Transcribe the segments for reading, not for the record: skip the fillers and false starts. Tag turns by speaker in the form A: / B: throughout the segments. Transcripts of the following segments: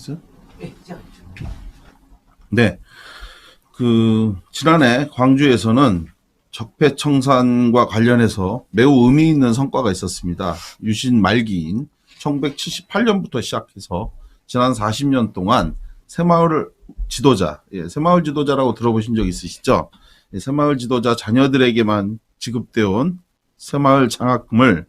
A: 있어요? 네. 지난해 광주에서는 적폐청산과 관련해서 매우 의미 있는 성과가 있었습니다. 유신 말기인 1978년부터 시작해서 지난 40년 동안 새마을 지도자, 새마을 지도자라고 들어보신 적 있으시죠? 새마을 지도자 자녀들에게만 지급되어 온 새마을 장학금을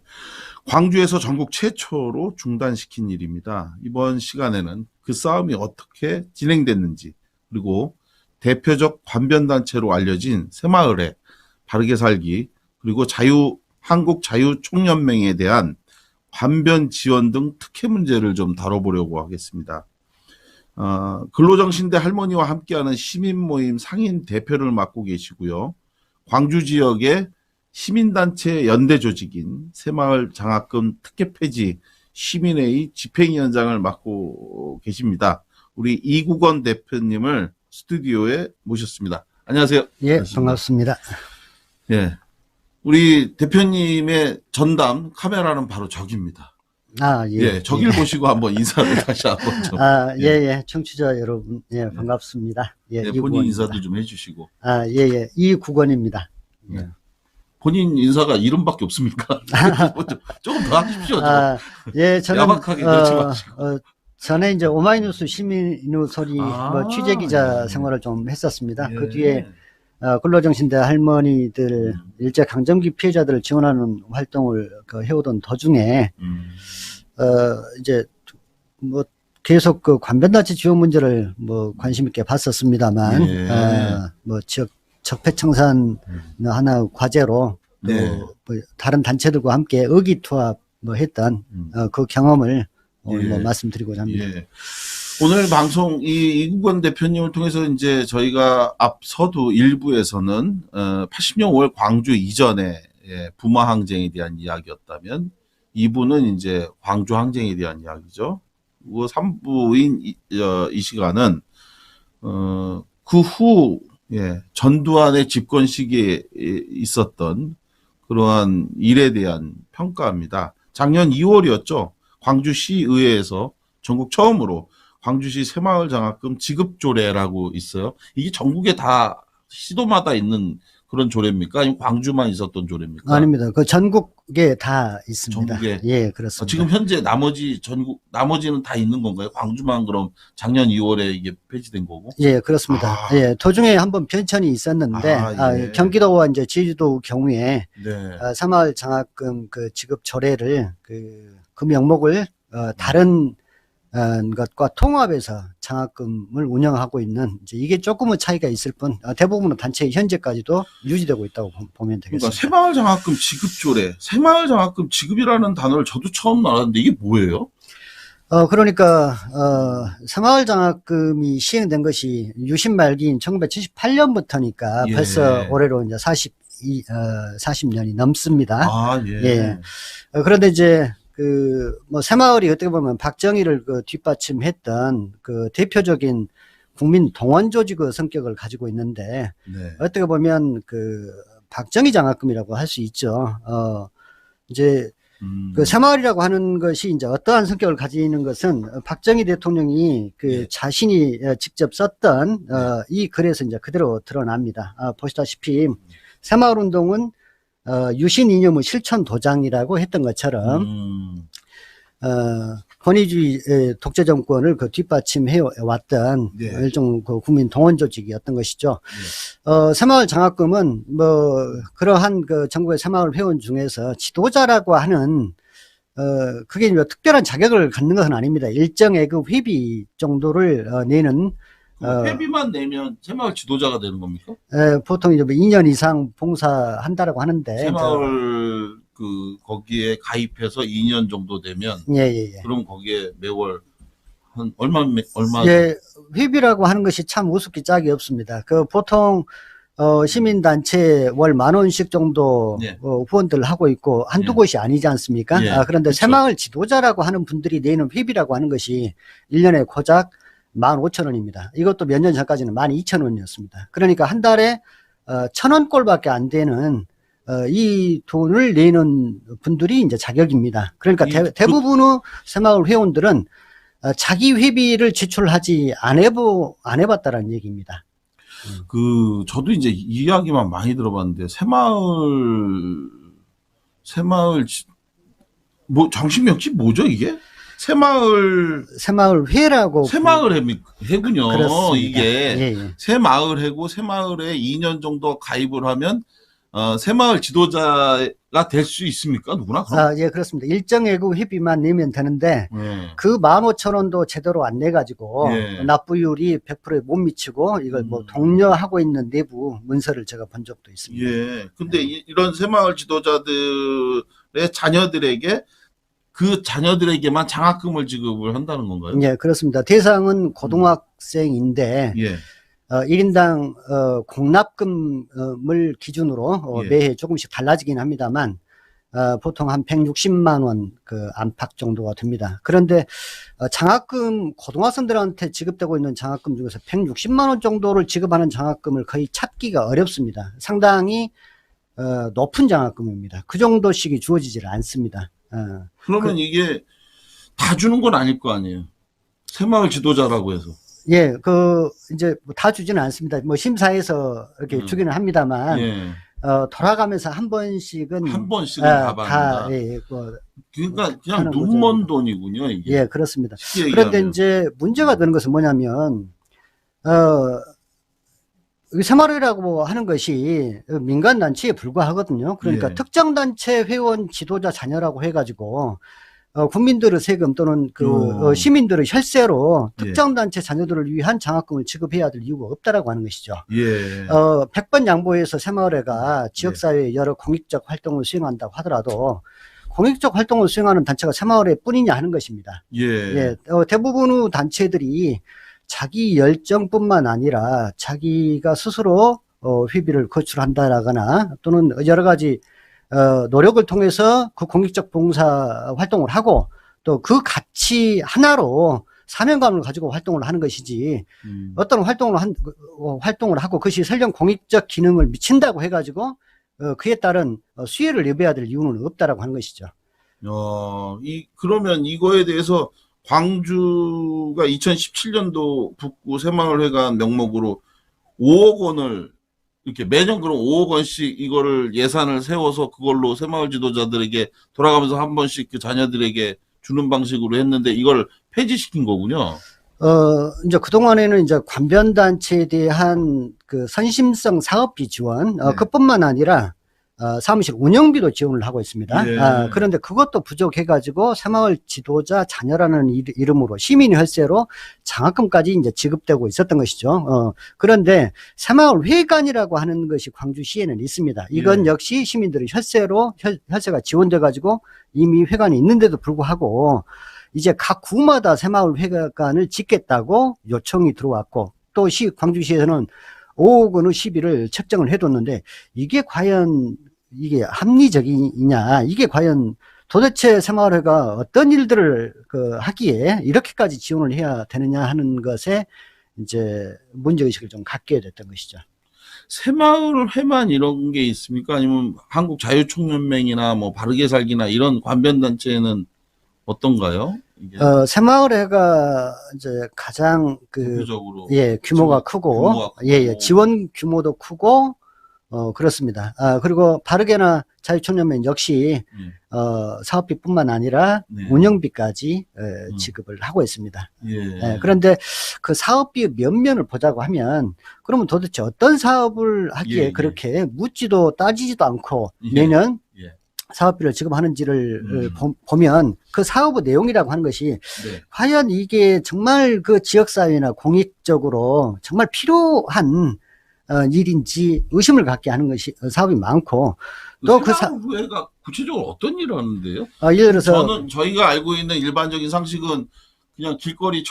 A: 광주에서 전국 최초로 중단시킨 일입니다. 이번 시간에는 그 싸움이 어떻게 진행됐는지, 그리고 대표적 관변단체로 알려진 새마을의 바르게 살기, 그리고 한국자유총연맹에 대한 관변 지원 등 특혜 문제를 좀 다뤄보려고 하겠습니다. 근로정신대 할머니와 함께하는 시민모임 상인 대표를 맡고 계시고요. 광주 지역의 시민단체 연대 조직인 새마을 장학금 특혜 폐지 시민회의 집행위원장을 맡고 계십니다. 우리 이국원 대표님을 스튜디오에 모셨습니다. 안녕하세요.
B: 예, 반갑습니다.
A: 예. 우리 대표님의 전담 카메라는 바로 저기입니다.
B: 예.
A: 예, 저길 보시고 한번 인사를 다시 한번 좀.
B: 예. 청취자 여러분, 반갑습니다. 예,
A: 네, 본인
B: 이국원입니다.
A: 인사도 좀 해주시고.
B: 예. 이국원입니다.
A: 예. 본인 인사가 이름밖에 없습니까? 조금 더 하십시오.
B: 예, 저는,
A: 야박하게 그러지 마시고.
B: 전에 이제 오마이뉴스 시민의 소리 취재기자
A: 예.
B: 생활을 좀 했었습니다.
A: 예.
B: 그 뒤에, 근로정신대 할머니들, 일제강점기 피해자들을 지원하는 활동을 해오던 도중에, 이제, 계속 관변단체 지원 문제를 관심 있게 봤었습니다만,
A: 예.
B: 적폐청산 하나 과제로
A: 네.
B: 다른 단체들과 함께 의기투합 했던 그 경험을 오늘
A: 예.
B: 말씀드리고자 합니다.
A: 예. 오늘 방송 이국원 대표님을 통해서 이제 저희가 앞서도 일부에서는 80년 5월 광주 이전에 부마 항쟁에 대한 이야기였다면 2부는 이제 광주 항쟁에 대한 이야기죠. 그리고 3부인 이 시간은 그 후 전두환의 집권 시기에 있었던 그러한 일에 대한 평가입니다. 작년 2월이었죠. 광주시의회에서 전국 처음으로 광주시 새마을 장학금 지급 조례라고 있어요. 이게 전국에 다 시도마다 있는 그런 조례입니까? 아니면 광주만 있었던 조례입니까?
B: 아닙니다. 그 전국에 다 있습니다.
A: 전국에?
B: 예, 그렇습니다.
A: 지금 현재 나머지는 다 있는 건가요? 광주만 그럼 작년 2월에 이게 폐지된 거고?
B: 예, 그렇습니다. 예, 도중에 한번 변천이 있었는데, 경기도와 이제 제주도 경우에,
A: 네.
B: 새마을 장학금 그 지급 조례를 그 명목을, 다른, 것과 통합해서 장학금을 운영하고 있는 이제 이게 조금의 차이가 있을 뿐 대부분의 단체 현재까지도 유지되고 있다고 보면 되겠습니다.
A: 그러니까 새마을 장학금 지급 조례, 새마을 장학금 지급이라는 단어를 저도 처음 알았는데 이게 뭐예요?
B: 그러니까 새마을 장학금이 시행된 것이 유신 말기인 1978년부터니까
A: 예.
B: 벌써 올해로 이제 40년이 넘습니다.
A: 예.
B: 그런데 이제 새마을이 어떻게 보면 박정희를 뒷받침했던 대표적인 국민 동원 조직의 성격을 가지고 있는데,
A: 네.
B: 어떻게 보면 박정희 장학금이라고 할 수 있죠. 이제 새마을이라고 하는 것이 이제 어떠한 성격을 가지는 것은 박정희 대통령이 자신이 직접 썼던, 이 글에서 이제 그대로 드러납니다. 보시다시피 새마을 운동은 유신 이념의 실천 도장이라고 했던 것처럼 권위주의 독재 정권을 뒷받침해 왔던 일종 국민 동원 조직이었던 것이죠. 새마을 장학금은 그러한 전국의 새마을 회원 중에서 지도자라고 하는 그게 특별한 자격을 갖는 것은 아닙니다. 일정의 회비 정도를 내는
A: 회비만 내면 새마을 지도자가 되는 겁니까?
B: 보통 이제 2년 이상 봉사한다라고 하는데.
A: 새마을 거기에 가입해서 2년 정도 되면. 그럼 거기에 매월 한 얼마?
B: 예, 회비라고 하는 것이 참 우습기 짝이 없습니다. 보통, 시민단체 월 10,000원씩 정도, 후원들을 하고 있고, 한두 곳이 아니지 않습니까? 그런데 그쵸. 새마을 지도자라고 하는 분들이 내는 회비라고 하는 것이 1년에 고작 15,000원입니다. 이것도 몇 년 전까지는 12,000원이었습니다. 그러니까 한 달에 1,000원 꼴밖에 안 되는 이 돈을 내는 분들이 이제 자격입니다. 그러니까 대부분의 새마을 회원들은 자기 회비를 지출하지 안 해봤다라는 얘기입니다.
A: 저도 이제 이야기만 많이 들어봤는데, 새마을, 정식 뭐죠, 이게?
B: 새마을회라고.
A: 새마을회군요.
B: 그렇습니다.
A: 이게.
B: 예.
A: 새마을회고, 새마을에 2년 정도 가입을 하면, 새마을 지도자가 될 수 있습니까? 누구나?
B: 예, 그렇습니다. 일정액의 회비만 내면 되는데, 그 15,000원도 제대로 안 내가지고, 납부율이 100%에 못 미치고, 이걸 독려하고 있는 내부 문서를 제가 본 적도 있습니다.
A: 예. 근데 이런 새마을 지도자들의 자녀들에게만 장학금을 지급을 한다는 건가요?
B: 예, 그렇습니다. 대상은 고등학생인데, 1인당 공납금을 기준으로 매해 조금씩 달라지긴 합니다만, 보통 한 160만 원 안팎 정도가 됩니다. 그런데 장학금, 고등학생들한테 지급되고 있는 장학금 중에서 160만 원 정도를 지급하는 장학금을 거의 찾기가 어렵습니다. 상당히 높은 장학금입니다. 그 정도씩이 주어지질 않습니다.
A: 그러면 이게 다 주는 건 아닐 거 아니에요? 새마을 지도자라고 해서.
B: 예, 이제 다 주지는 않습니다. 심사해서 이렇게 주기는 합니다만, 돌아가면서 한 번씩은
A: 다 받는다. 그러니까 그냥 눈먼 돈이군요, 이게.
B: 예, 그렇습니다. 그런데 이제 문제가 되는 것은 뭐냐면, 새마을회라고 하는 것이 민간단체에 불과하거든요. 그러니까 특정단체 회원 지도자 자녀라고 해가지고, 국민들의 세금 또는 시민들의 혈세로 특정단체 자녀들을 위한 장학금을 지급해야 될 이유가 없다라고 하는 것이죠. 100번 양보해서 새마을회가 지역사회에 여러 공익적 활동을 수행한다고 하더라도 공익적 활동을 수행하는 단체가 새마을회 뿐이냐 하는 것입니다. 대부분의 단체들이 자기 열정뿐만 아니라 자기가 스스로 회비를 거출한다라거나 또는 여러 가지 노력을 통해서 그 공익적 봉사 활동을 하고 또 그 가치 하나로 사명감을 가지고 활동을 하는 것이지 어떤 활동을 하고 그것이 설령 공익적 기능을 미친다고 해가지고 그에 따른 수혜를 내봐야 될 이유는 없다라고 하는 것이죠.
A: 그러면 이거에 대해서 광주가 2017년도 북구 새마을회관 명목으로 5억 원을 이렇게 매년 그럼 5억 원씩 이거를 예산을 세워서 그걸로 새마을 지도자들에게 돌아가면서 한 번씩 그 자녀들에게 주는 방식으로 했는데 이걸 폐지시킨 거군요.
B: 이제 그동안에는 이제 관변단체에 대한 선심성 사업비 지원, 그뿐만 아니라 사무실 운영비도 지원을 하고 있습니다. 그런데 그것도 부족해가지고 새마을 지도자 자녀라는 이름으로 시민 혈세로 장학금까지 이제 지급되고 있었던 것이죠. 그런데 새마을 회관이라고 하는 것이 광주시에는 있습니다. 이건 역시 시민들의 혈세가 지원돼가지고 이미 회관이 있는데도 불구하고 이제 각 구마다 새마을 회관을 짓겠다고 요청이 들어왔고 또 광주시에서는 5억 원의 시비를 책정을 해뒀는데 이게 과연 합리적이냐, 이게 과연 도대체 새마을회가 어떤 일들을 하기에 이렇게까지 지원을 해야 되느냐 하는 것에 이제 문제의식을 좀 갖게 됐던 것이죠.
A: 새마을회만 이런 게 있습니까? 아니면 한국자유총연맹이나 뭐 바르게 살기나 이런 관변단체는 어떤가요? 이게?
B: 새마을회가 이제 가장
A: 대표적으로
B: 규모가 크고, 지원 규모도 크고, 그렇습니다. 그리고 바르게나 자유총연맹 역시, 사업비뿐만 아니라 운영비까지 지급을 하고 있습니다. 그런데 그 사업비 면면을 보자고 하면, 그러면 도대체 어떤 사업을 하기에 그렇게 묻지도 따지지도 않고 매년 사업비를 지급하는지를 보면 그 사업의 내용이라고 하는 것이 과연 이게 정말 그 지역사회나 공익적으로 정말 필요한 일인지 의심을 갖게 하는 것이 사업이 많고 또
A: 새마을회가 구체적으로 어떤 일을 하는데요?
B: 예를 들어서
A: 저희가 알고 있는 일반적인 상식은 그냥 길거리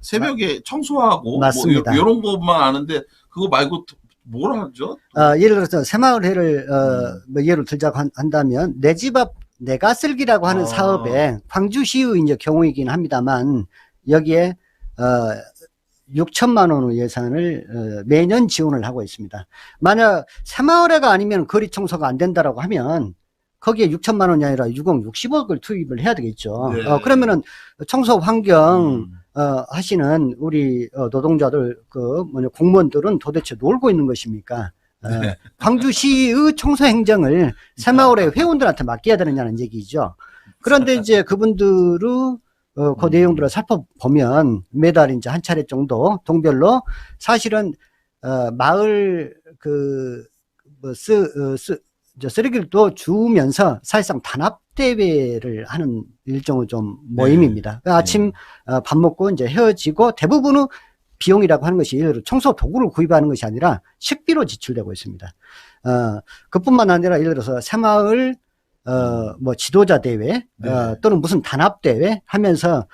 A: 새벽에 청소하고
B: 맞습니다.
A: 뭐 이런 것만 아는데 그거 말고 뭘 하죠?
B: 예를 들어서 새마을회를 뭐 예를 들자고 한다면 내 집 앞 내가 쓸기라고 하는 사업에 광주시의 이제 경우이긴 합니다만 여기에 6천만 원의 예산을 매년 지원을 하고 있습니다. 만약 새마을회가 아니면 거리 청소가 안 된다라고 하면 거기에 6천만 원이 아니라 6억 60억을 투입을 해야 되겠죠.
A: 네.
B: 그러면은 청소 환경 하시는 우리 노동자들 공무원들은 도대체 놀고 있는 것입니까?
A: 네.
B: 광주시의 청소 행정을 새마을의 회원들한테 맡겨야 되느냐는 얘기죠. 그런데 이제 그분들의 그 내용들을 살펴보면 매달 이제 한 차례 정도 동별로 사실은 마을 쓰레기를 또 주면서 사실상 단합 대회를 하는 일종의 좀 모임입니다.
A: 네.
B: 아침 밥 먹고 이제 헤어지고 대부분의 비용이라고 하는 것이 예를 들어 청소 도구를 구입하는 것이 아니라 식비로 지출되고 있습니다. 그뿐만 아니라 예를 들어서 새마을 뭐 지도자 대회
A: 네.
B: 또는 무슨 단합 대회 하면서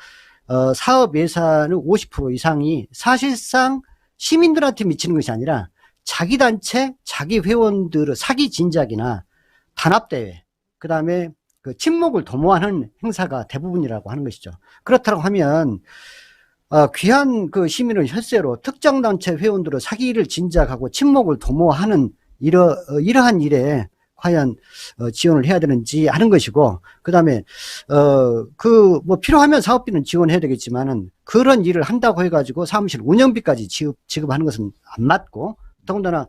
B: 사업 예산의 50% 이상이 사실상 시민들한테 미치는 것이 아니라 자기 단체, 자기 회원들의 사기 진작이나 단합 대회, 그 다음에 그 친목을 도모하는 행사가 대부분이라고 하는 것이죠. 그렇다고 하면 귀한 그 시민의 혈세로 특정 단체 회원들의 사기를 진작하고 친목을 도모하는 이러한 일에 과연 지원을 해야 되는지 하는 것이고, 그 다음에 뭐 필요하면 사업비는 지원해야 되겠지만은 그런 일을 한다고 해가지고 사무실 운영비까지 지급하는 것은 안 맞고, 더군다나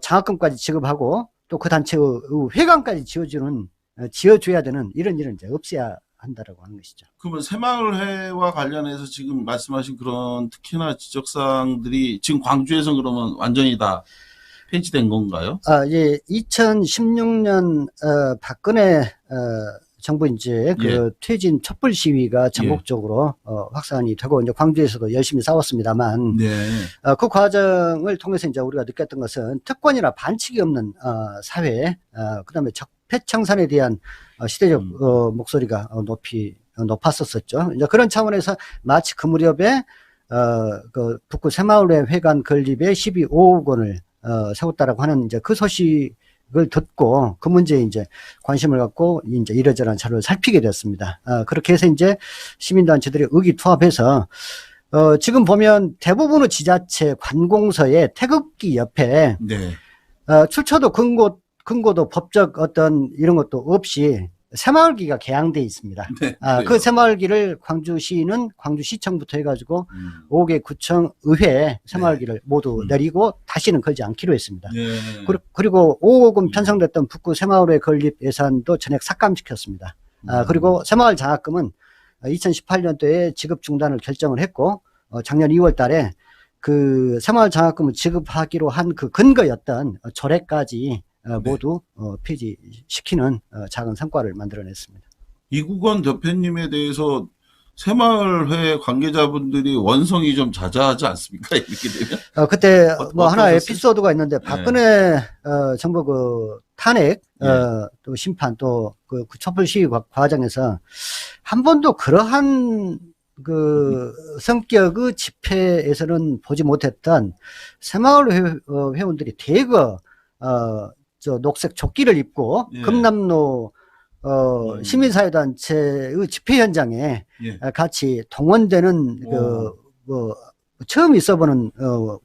B: 장학금까지 지급하고 또 그 단체의 회관까지 지어줘야 되는 이런 일은 이제 없애야 한다라고 하는 것이죠.
A: 그러면 새마을회와 관련해서 지금 말씀하신 그런 특히나 지적사항들이 지금 광주에서 그러면 완전히 다 폐지된 건가요?
B: 예, 2016년 박근혜 정부 이제 그 퇴진 촛불 시위가 전국적으로 확산이 되고 이제 광주에서도 열심히 싸웠습니다만,
A: 네.
B: 그 과정을 통해서 이제 우리가 느꼈던 것은 특권이나 반칙이 없는 사회, 그다음에 적폐청산에 대한 시대적 목소리가 높았었죠. 이제 그런 차원에서 마치 그 무렵에 그 북구 새마을회 회관 건립에 12억 원을 세웠다라고 하는 이제 그 소식을 듣고 그 문제에 이제 관심을 갖고 이제 이러저러한 자료를 살피게 되었습니다. 그렇게 해서 이제 시민단체들이 의기투합해서 지금 보면 대부분의 지자체 관공서의 태극기 옆에
A: 네.
B: 출처도 근거도 법적 어떤 이런 것도 없이 새마을기가 개양돼 있습니다.
A: 네,
B: 그 새마을기를 광주시는 광주시청부터 해가지고 5개 구청 의회 새마을기를 모두 내리고 다시는 걸지 않기로 했습니다.
A: 네.
B: 그리고 5억 원 편성됐던 북구 새마을회 건립 예산도 전액 삭감시켰습니다. 그리고 새마을 장학금은 2018년도에 지급 중단을 결정을 했고 작년 2월 달에 그 새마을 장학금을 지급하기로 한 그 근거였던 조례까지 모두 폐지시키는 작은 성과를 만들어냈습니다.
A: 이국원 대표님에 대해서 새마을회 관계자분들이 원성이 좀 자자하지 않습니까? 이렇게 되면?
B: 그때 뭐 하나 에피소드가 있는데 박근혜 정부 그 탄핵 또 심판 또 그 촛불 시위 과정에서 한 번도 그러한 그 성격의 집회에서는 보지 못했던 새마을 회원들이 대거 저 녹색 조끼를 입고 금남로 시민사회단체의 집회 현장에 같이 동원되는 뭐 처음 있어보는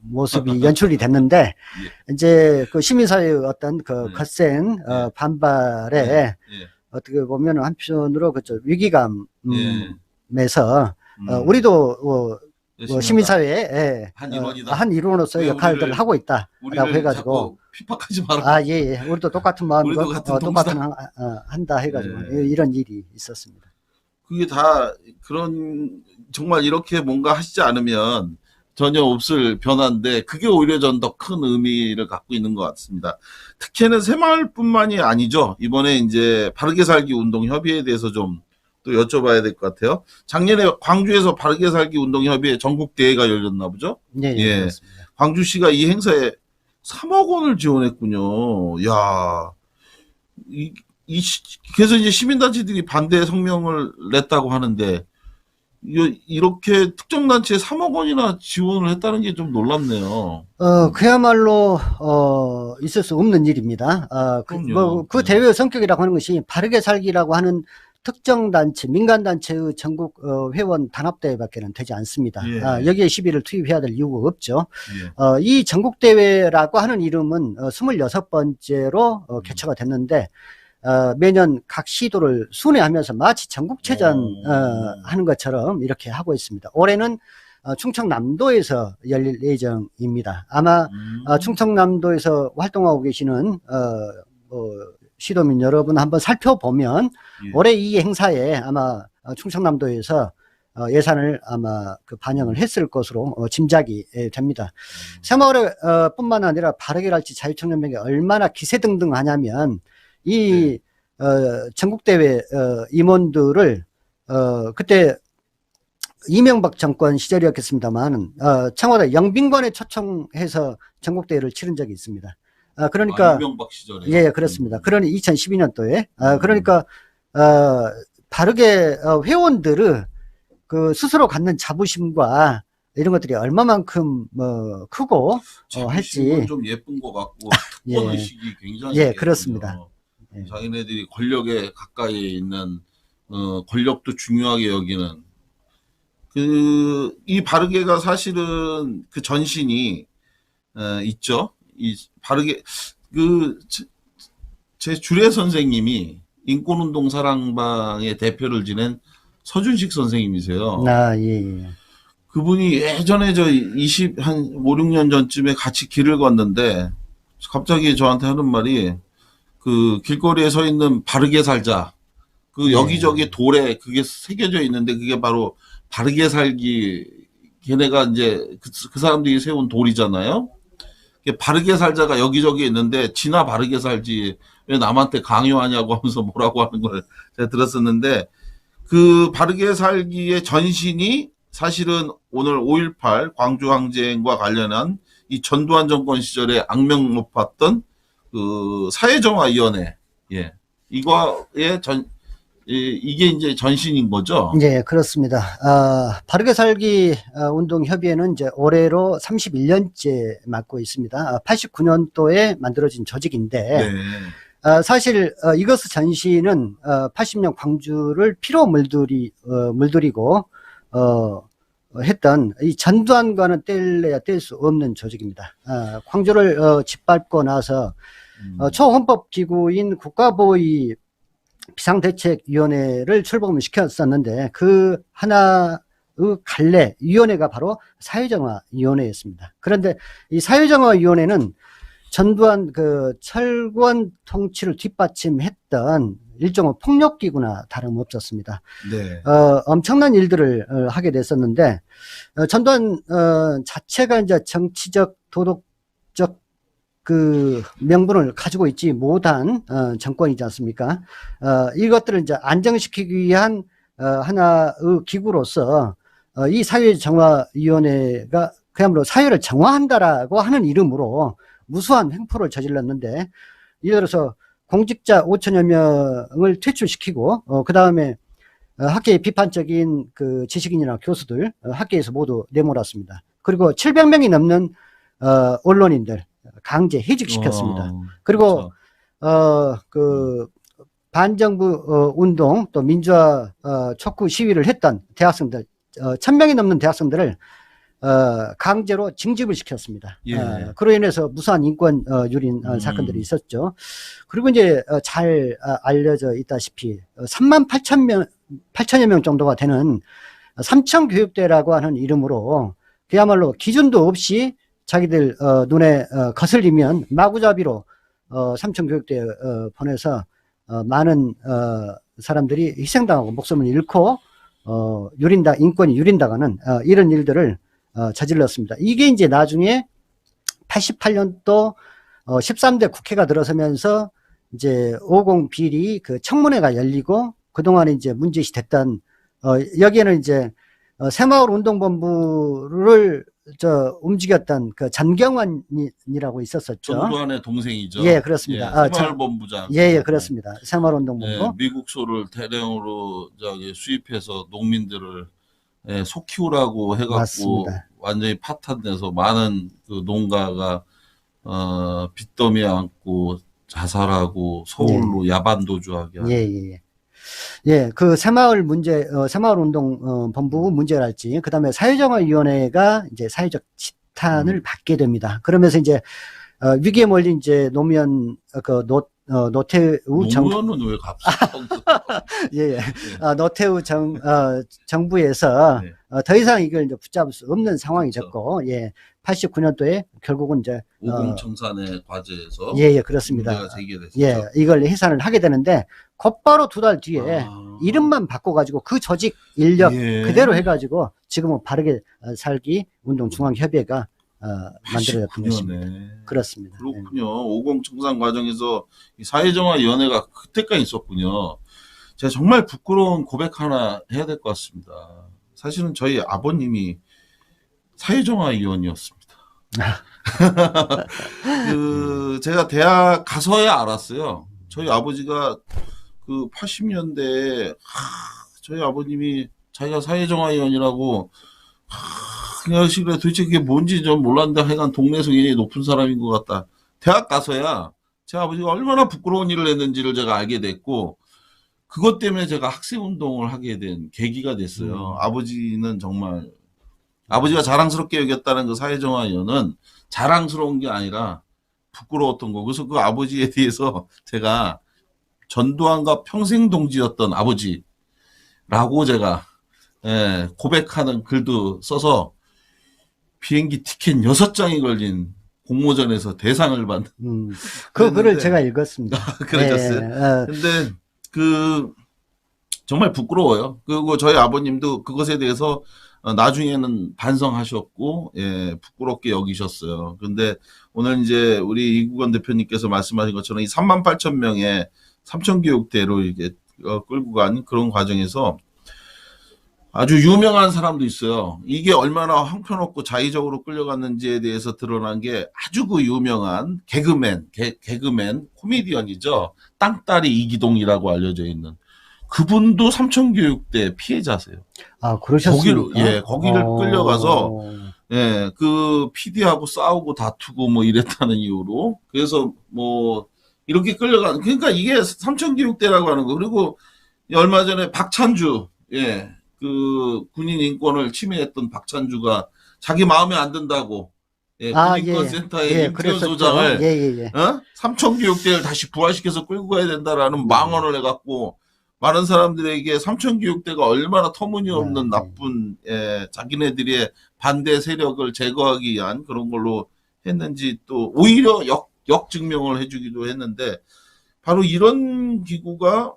B: 모습이 연출이 됐는데 이제 그 시민사회의 어떤 그 거센 반발에 어떻게 보면 한편으로 그저 위기감에서 우리도 시민사회에 한 일원으로서의 역할들을 하고 있다라고 해가지고
A: 핍박하지 마라.
B: 예. 우리도 똑같은 마음이고 똑같은 한다 해가지고 이런 일이 있었습니다.
A: 그게 다 그런 정말 이렇게 뭔가 하시지 않으면 전혀 없을 변화인데 그게 오히려 전 더 큰 의미를 갖고 있는 것 같습니다. 특혜는 새마을뿐만이 아니죠. 이번에 이제 바르게 살기 운동 협의회에 대해서 좀 또 여쭤봐야 될 것 같아요. 작년에 광주에서 바르게 살기 운동 협의회 전국 대회가 열렸나 보죠?
B: 네, 그렇습니다.
A: 광주시가 이 행사에 3억 원을 지원했군요. 야, 그래서 이제 시민단체들이 반대 성명을 냈다고 하는데 이렇게 특정 단체에 3억 원이나 지원을 했다는 게 좀 놀랍네요.
B: 그야말로 있을 수 없는 일입니다. 그 대회의 성격이라고 하는 것이 바르게 살기라고 하는 특정 단체, 민간 단체의 전국 회원 단합 대회밖에는 되지 않습니다. 여기에 시비를 투입해야 될 이유가 없죠. 이 전국 대회라고 하는 이름은 26번째로 개최가 됐는데 매년 각 시도를 순회하면서 마치 전국체전 하는 것처럼 이렇게 하고 있습니다. 올해는 충청남도에서 열릴 예정입니다. 아마 충청남도에서 활동하고 계시는 시도민 여러분 한번 살펴보면
A: 예.
B: 올해 이 행사에 아마 충청남도에서 예산을 아마 반영을 했을 것으로 짐작이 됩니다. 새마을에 뿐만 아니라 바르게랄지 자유청년회가 얼마나 기세등등하냐면 이 전국대회 임원들을 그때 이명박 정권 시절이었겠습니다만 청와대 영빈관에 초청해서 전국대회를 치른 적이 있습니다. 그러니까
A: 이명박 시절에
B: 예, 그렇습니다. 그러니 2012년도에 그러니까 바르게 회원들은 스스로 갖는 자부심과 이런 것들이 얼마만큼 크고 할지
A: 좀 예쁜 것 같고
B: 예.
A: 특권 의식이 굉장히
B: 예, 그렇습니다. 예.
A: 자기네들이 권력에 가까이에 있는 권력도 중요하게 여기는 이 바르게가 사실은 그 전신이 있죠. 이 바르게 제 주례 선생님이 인권운동 사랑방의 대표를 지낸 서준식 선생님이세요.
B: 예.
A: 그분이 예전에 한 5, 6년 전쯤에 같이 길을 걷는데 갑자기 저한테 하는 말이 길거리에 서 있는 바르게 살자. 여기저기 돌에 그게 새겨져 있는데 그게 바로 바르게 살기 걔네가 이제 그 사람들이 세운 돌이잖아요. 바르게 살자가 여기저기 있는데 지나 바르게 살지 왜 남한테 강요하냐고 하면서 뭐라고 하는 걸 제가 들었었는데 그 바르게 살기의 전신이 사실은 오늘 5.18 광주항쟁과 관련한 이 전두환 정권 시절에 악명 높았던 사회정화위원회, 예, 이게 이제 전신인 거죠.
B: 네, 그렇습니다. 바르게 살기 운동 협의회는 이제 올해로 31년째 맡고 있습니다. 89년도에 만들어진 조직인데.
A: 네.
B: 사실 이것의 전신은 80년 광주를 피로 물들이고 했던 이 전두환과는 뗄래야 뗄 수 없는 조직입니다. 광주를 짓밟고 나서 초헌법기구인 국가보위 비상대책위원회를 출범을 시켰었는데 그 하나의 갈래 위원회가 바로 사회정화위원회였습니다. 그런데 이 사회정화위원회는 전두환 철권 통치를 뒷받침했던 일종의 폭력기구나 다름없었습니다.
A: 네.
B: 엄청난 일들을 하게 됐었는데 전두환 자체가 이제 정치적 도덕적 명분을 가지고 있지 못한 정권이지 않습니까? 이것들을 이제 안정시키기 위한 하나의 기구로서 이 사회정화위원회가 그야말로 사회를 정화한다라고 하는 이름으로 무수한 횡포를 저질렀는데, 예를 들어서 공직자 5천여 명을 퇴출시키고 그 다음에 학계의 비판적인 지식인이나 교수들 학계에서 모두 내몰았습니다. 그리고 700명이 넘는 언론인들 강제 해직시켰습니다. 그리고 반정부 운동 또 민주화 촉구 시위를 했던 대학생들 1000명이 넘는 대학생들을 강제로 징집을 시켰습니다.
A: 예.
B: 그로 인해서 무수한 인권 유린 사건들이 있었죠. 그리고 이제 잘 알려져 있다시피 38,000여 명 정도가 되는 삼천교육대라고 하는 이름으로 그야말로 기준도 없이 자기들 눈에 거슬리면 마구잡이로 삼천교육대에 보내서 많은 사람들이 희생당하고 목숨을 잃고 인권이 유린당하는 이런 일들을 저질렀습니다. 이게 이제 나중에 88년도 13대 국회가 들어서면서 이제 50 비리 청문회가 열리고 그동안에 이제 문제시 됐던 여기에는 이제 새마을 운동본부를 움직였던 전경환이라고 있었었죠.
A: 전두환의 동생이죠.
B: 예, 그렇습니다.
A: 새마을 본부장.
B: 예, 그렇습니다. 새마을 운동본부.
A: 예, 미국 소를 대량으로 수입해서 농민들을 소 키우라고 해갖고
B: 맞습니다.
A: 완전히 파탄내서 많은 농가가 빚더미 안고 자살하고 서울로 야반 도주하게 하는.
B: 예, 새마을 문제, 새마을 운동 본부 문제랄지, 그 다음에 사회정화위원회가 이제 사회적 지탄을 받게 됩니다. 그러면서 이제 위기에 몰린 이제 노무현 노태우
A: 노무현은 왜 갑자기?
B: 예, 예.
A: 네.
B: 노태우 정부에서
A: 네.
B: 더 이상 이걸 이제 붙잡을 수 없는 상황이
A: 그렇죠.
B: 됐고, 예, 89년도에 결국은 이제
A: 오공청산의 과제에서
B: 예, 예, 그렇습니다.
A: 문제가 제기됐었죠.
B: 예, 이걸 해산을 하게 되는데 곧바로 2달 뒤에
A: 아.
B: 이름만 바꿔가지고 그 조직 인력
A: 예.
B: 그대로 해가지고 지금은 바르게 살기 운동중앙협의회가 만들어졌던 것입니다.
A: 89년에.
B: 그렇습니다.
A: 그렇군요. 오공청산 과정에서 이 사회정화위원회가 그때까지 있었군요. 제가 정말 부끄러운 고백 하나 해야 될 것 같습니다. 사실은 저희 아버님이 사회정화위원이었습니다. 제가 대학 가서야 알았어요. 저희 아버지가 그 80년대에 저희 아버님이 자기가 사회정화위원이라고 그냥 식으로 도대체 그게 뭔지 좀 몰랐는데 하여간 동네에서 굉장히 높은 사람인 것 같다. 대학 가서야 제 아버지가 얼마나 부끄러운 일을 했는지를 제가 알게 됐고 그것 때문에 제가 학생운동을 하게 된 계기가 됐어요. 아버지는 정말 아버지가 자랑스럽게 여겼다는 그 사회정화위원은 자랑스러운 게 아니라 부끄러웠던 거. 그래서 그 아버지에 대해서 제가 전두환과 평생 동지였던 아버지라고 제가 고백하는 글도 써서 비행기 티켓 6장이 걸린 공모전에서 대상을 받는.
B: 그 글을 제가 읽었습니다.
A: 그러셨어요? 근데 정말 부끄러워요. 그리고 저희 아버님도 그것에 대해서 나중에는 반성하셨고, 예, 부끄럽게 여기셨어요. 근데 오늘 이제 우리 이국원 대표님께서 말씀하신 것처럼 이 38,000명의 삼천교육대로 이게 끌고 간 그런 과정에서 아주 유명한 사람도 있어요. 이게 얼마나 형편없고 자의적으로 끌려갔는지에 대해서 드러난 게 아주 그 유명한 개그맨, 코미디언이죠. 땅딸이 이기동이라고 알려져 있는. 그분도 삼천교육대 피해자세요.
B: 아, 그러셨습니까?
A: 거기를 끌려가서, 예, 그 PD하고 싸우고 다투고 뭐 이랬다는 이유로. 그래서 뭐, 이렇게 끌려가는, 그러니까 이게 삼천교육대라고 하는 거. 그리고 얼마 전에 박찬주, 예, 그 군인 인권을 침해했던 박찬주가 자기 마음에 안 든다고, 예, 군인권센터의 임태훈 소장을, 삼천교육대를 다시 부활시켜서 끌고 가야 된다라는 망언을 해갖고, 많은 사람들에게 삼천교육대가 얼마나 터무니없는 나쁜 자기네들의 반대 세력을 제거하기 위한 그런 걸로 했는지 또 오히려 역증명을 해주기도 했는데 바로 이런 기구가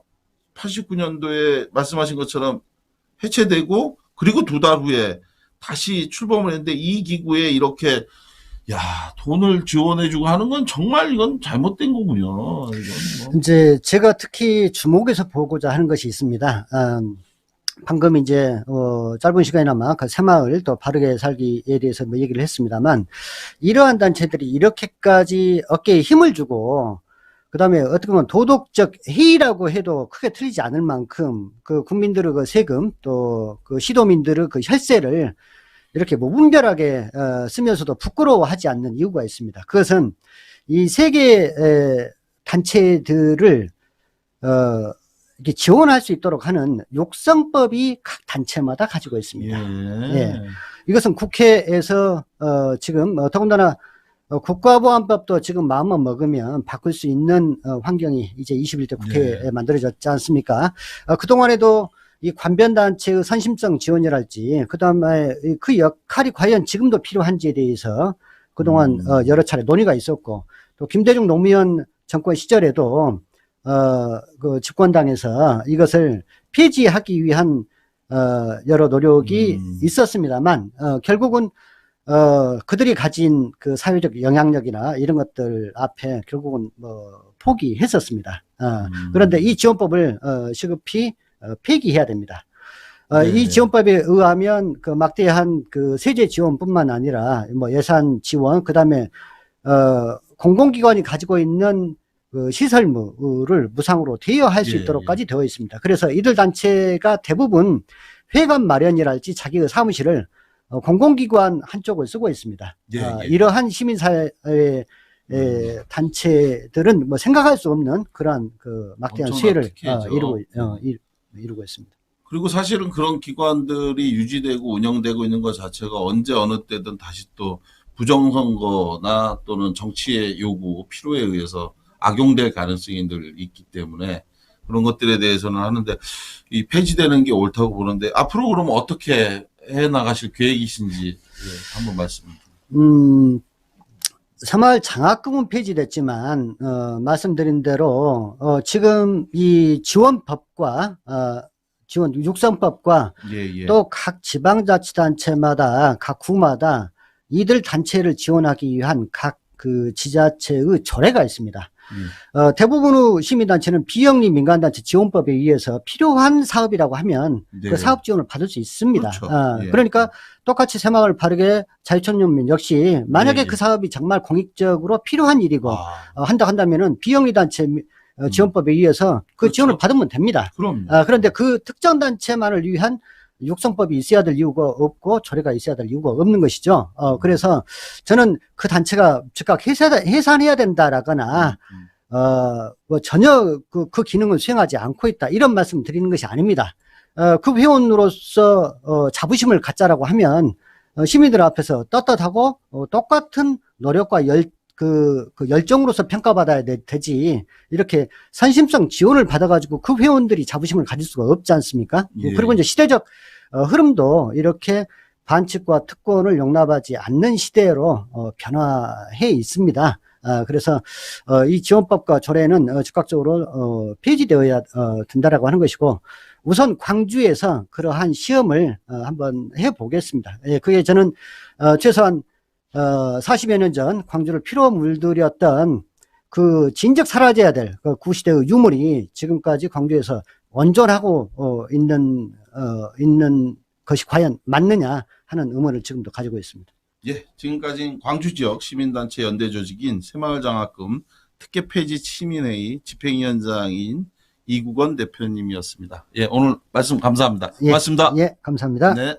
A: 89년도에 말씀하신 것처럼 해체되고 그리고 2달 후에 다시 출범을 했는데 이 기구에 이렇게 돈을 지원해주고 하는 건 정말 이건 잘못된 거군요.
B: 이제 제가 특히 주목해서 보고자 하는 것이 있습니다. 방금 이제 짧은 시간이나마 그 새마을 또 바르게 살기에 대해서 뭐 얘기를 했습니다만 이러한 단체들이 이렇게까지 어깨에 힘을 주고 그다음에 어떻게 보면 도덕적 해이라고 해도 크게 틀리지 않을 만큼 그 국민들의 그 세금 또 그 시도민들의 그 혈세를 이렇게 무분별하게 쓰면서도 부끄러워하지 않는 이유가 있습니다. 그것은 이 세 개의 단체들을 이렇게 지원할 수 있도록 하는 육성법이 각 단체마다 가지고 있습니다. 예. 이것은 국회에서 지금 더군다나 국가보안법도 지금 마음만 먹으면 바꿀 수 있는 환경이 이제 21대 국회에 만들어졌지 않습니까? 그동안에도 이 관변단체의 선심성 지원이랄지, 그 다음에 그 역할이 과연 지금도 필요한지에 대해서 그동안 여러 차례 논의가 있었고, 또 김대중 노무현 정권 시절에도, 그 집권당에서 이것을 폐지하기 위한, 여러 노력이 있었습니다만, 결국은, 그들이 가진 그 사회적 영향력이나 이런 것들 앞에 결국은 포기했었습니다. 그런데 이 지원법을, 시급히 폐기해야 됩니다. 이 지원법에 의하면 그 막대한 그 세제 지원뿐만 아니라 뭐 예산 지원, 그 다음에 공공기관이 가지고 있는 그 시설물을 무상으로 대여할 수 있도록까지 되어 있습니다. 그래서 이들 단체가 대부분 회관 마련이랄지 자기의 사무실을 공공기관 한쪽을 쓰고 있습니다. 이러한 시민사회 단체들은 뭐 생각할 수 없는 그러한 그 막대한 수혜를 이루고 있습니다.
A: 그리고 사실은 그런 기관들이 유지되고 운영되고 있는 것 자체가 언제 어느 때든 다시 또 부정선거나 또는 정치의 요구, 필요에 의해서 악용될 가능성이 늘 있기 때문에 그런 것들에 대해서는 하는데 이 폐지되는 게 옳다고 보는데 앞으로 그러면 어떻게 해 나가실 계획이신지 한번 말씀.
B: 새마을 장학금은 폐지됐지만 말씀드린 대로 지금 이 지원법과 지원 육성법과 또 각 지방자치단체마다 각 구마다 이들 단체를 지원하기 위한 각 그 지자체의 조례가 있습니다. 대부분의 시민단체는 비영리 민간단체 지원법에 의해서 필요한 사업이라고 하면 그 사업 지원을 받을 수 있습니다.
A: 그렇죠.
B: 그러니까 똑같이 새마을 바르게 자유청년민 역시 만약에 그 사업이 정말 공익적으로 필요한 일이고 한다면은 비영리 단체 지원법에 의해서 그
A: 그렇죠.
B: 지원을 받으면 됩니다.
A: 그럼요.
B: 그런데 그 특정 단체만을 위한 육성법이 있어야 될 이유가 없고 조례가 있어야 될 이유가 없는 것이죠. 그래서 저는 그 단체가 즉각 해산해야 된다라거나 뭐 전혀 그 기능을 수행하지 않고 있다 이런 말씀 드리는 것이 아닙니다. 그 회원으로서 자부심을 갖자라고 하면 시민들 앞에서 떳떳하고 똑같은 노력과 그 열정으로서 평가받아야 되지 이렇게 선심성 지원을 받아가지고 그 회원들이 자부심을 가질 수가 없지 않습니까? 그리고 이제 시대적 흐름도 이렇게 반칙과 특권을 용납하지 않는 시대로 변화해 있습니다. 그래서 이 지원법과 조례는 즉각적으로 폐지되어야 된다라고 하는 것이고 우선 광주에서 그러한 시험을 한번 해보겠습니다. 그게 저는 최소한 40여 년 전 광주를 피로 물들였던 그 진즉 사라져야 될 그 구시대의 유물이 지금까지 광주에서 온전하고 있는 것이 과연 맞느냐 하는 의문을 지금도 가지고 있습니다.
A: 예, 지금까지 광주 지역 시민단체 연대 조직인 새마을장학금 특혜 폐지 시민회의 집행위원장인 이국원 대표님이었습니다. 예, 오늘 말씀 감사합니다. 고맙습니다.
B: 예, 감사합니다.
A: 네.